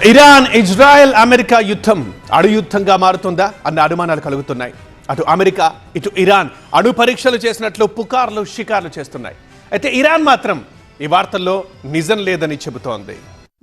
Iran Israel America యుద్ధం అణు యుద్ధంగా మారుతుందా అన్న అనుమానాలు కలుగుతున్నాయి. అటు అమెరికా ఇటు ఇరాన్ అణు పరీక్షలు చేసినట్లు పుకార్లు షికార్లు చేస్తున్నాయి. అయితే ఇరాన్ మాత్రం ఈ వార్తల్లో నిజం లేదని చెబుతోంది.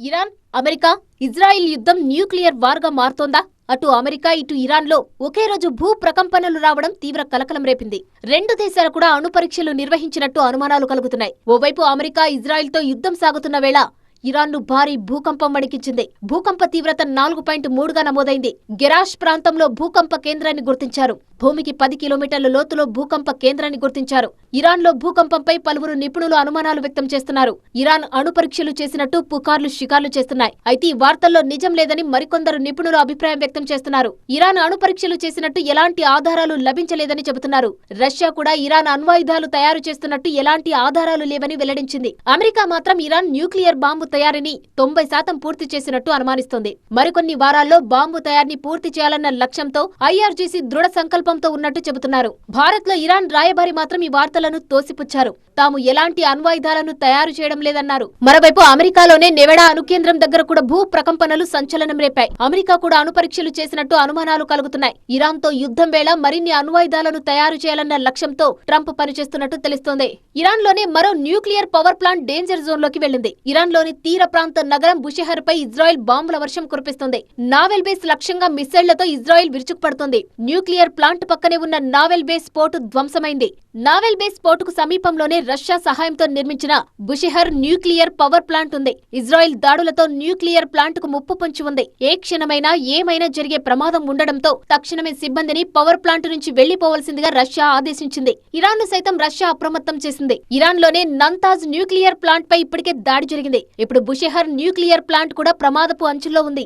ఇరాన్ అమెరికా ఇజ్రాయిల్ యుద్ధం న్యూక్లియర్ వార్గా మారుతోందా? అటు అమెరికా ఇటు ఇరాన్లో ఒకే రోజు భూ ప్రకంపనలు రావడం తీవ్ర కలకలం రేపింది. రెండు దేశాలు కూడా అణు పరీక్షలు నిర్వహించినట్టు అనుమానాలు కలుగుతున్నాయి. ఓవైపు అమెరికా ఇజ్రాయిల్తో యుద్ధం సాగుతున్న వేళ ఇరాన్ను భారీ భూకంపం వణికించింది. భూకంప తీవ్రత 4.3గా నమోదైంది. గెరాష్ ప్రాంతంలో భూకంప కేంద్రాన్ని గుర్తించారు. భూమికి 10 కిలోమీటర్ల లోతులో భూకంప కేంద్రాన్ని గుర్తించారు. ఇరాన్లో భూకంపంపై పలువురు నిపుణులు అనుమానాలు వ్యక్తం చేస్తున్నారు. ఇరాన్ అణు పరీక్షలు చేసినట్టు పుకార్లు షికార్లు చేస్తున్నాయి. అయితే ఈ వార్తల్లో నిజం లేదని మరికొందరు నిపుణులు అభిప్రాయం వ్యక్తం చేస్తున్నారు. ఇరాన్ అణు పరీక్షలు చేసినట్టు ఎలాంటి ఆధారాలు లభించలేదని చెబుతున్నారు. రష్యా కూడా ఇరాన్ అణ్వాయుధాలు తయారు చేస్తున్నట్టు ఎలాంటి ఆధారాలు లేవని వెల్లడించింది. అమెరికా మాత్రం ఇరాన్ న్యూక్లియర్ బాంబు తయారీని 90% పూర్తి చేసినట్టు అనుమానిస్తోంది. మరికొన్ని వారాల్లో బాంబు తయారీని పూర్తి చేయాలన్న లక్ష్యంతో ఐఆర్జీసీ దృఢ సంకల్పంతో ఉన్నట్టు చెబుతున్నారు. భారత్ లో ఇరాన్ రాయబారి మాత్రం ఈ వార్తలను తోసిపుచ్చారు. తాము ఎలాంటి అణ్వాయుధాలను తయారు చేయడం లేదన్నారు. మరోవైపు అమెరికాలోనే నెవెడా అణు కేంద్రం దగ్గర కూడా భూ ప్రకంపనలు సంచలనం రేపాయి. అమెరికా కూడా అణు పరీక్షలు చేసినట్టు అనుమానాలు కలుగుతున్నాయి. ఇరాన్ తో యుద్ధం వేళ మరిన్ని అణ్వాయుధాలను తయారు చేయాలన్న లక్ష్యంతో ట్రంప్ పనిచేస్తున్నట్టు తెలుస్తోంది. ఇరాన్ లోనే మరో nuclear power plant danger zone లోకి వెళ్లింది. ఇరాన్ లోని తీర ప్రాంత నగరం బుషెహర్ పై ఇజ్రాయెల్ బాంబుల వర్షం కురిపిస్తుంది. నావెల్ బేస్ లక్ష్యంగా మిస్సైళ్లతో ఇజ్రాయెల్ విరుచుకుపడుతోంది. న్యూక్లియర్ ప్లాంట్ పక్కనే ఉన్న నావెల్ బేస్ పోర్టు ధ్వంసమైంది. నావెల్ బేస్ పోర్టుకు సమీపంలోనే రష్యా సహాయంతో నిర్మించిన బుషెహర్ న్యూక్లియర్ పవర్ ప్లాంట్ ఉంది. ఇజ్రాయెల్ దాడులతో న్యూక్లియర్ ప్లాంట్ కు ముప్పు పొంచి ఉంది. ఏ క్షణమైనా ఏమైనా జరిగే ప్రమాదం ఉండడంతో తక్షణమే సిబ్బందిని పవర్ ప్లాంట్ నుంచి వెళ్లిపోవలసిందిగా రష్యా ఆదేశించింది. ఇరాన్ ను సైతం రష్యా అప్రమత్తం చేసింది. ఇరాన్ లోనే నంతాజ్ న్యూక్లియర్ ప్లాంట్ పై ఇప్పటికే దాడి జరిగింది. ఇప్పుడు బుషెహర్ న్యూక్లియర్ ప్లాంట్ కూడా ప్రమాదపు అంచుల్లో ఉంది.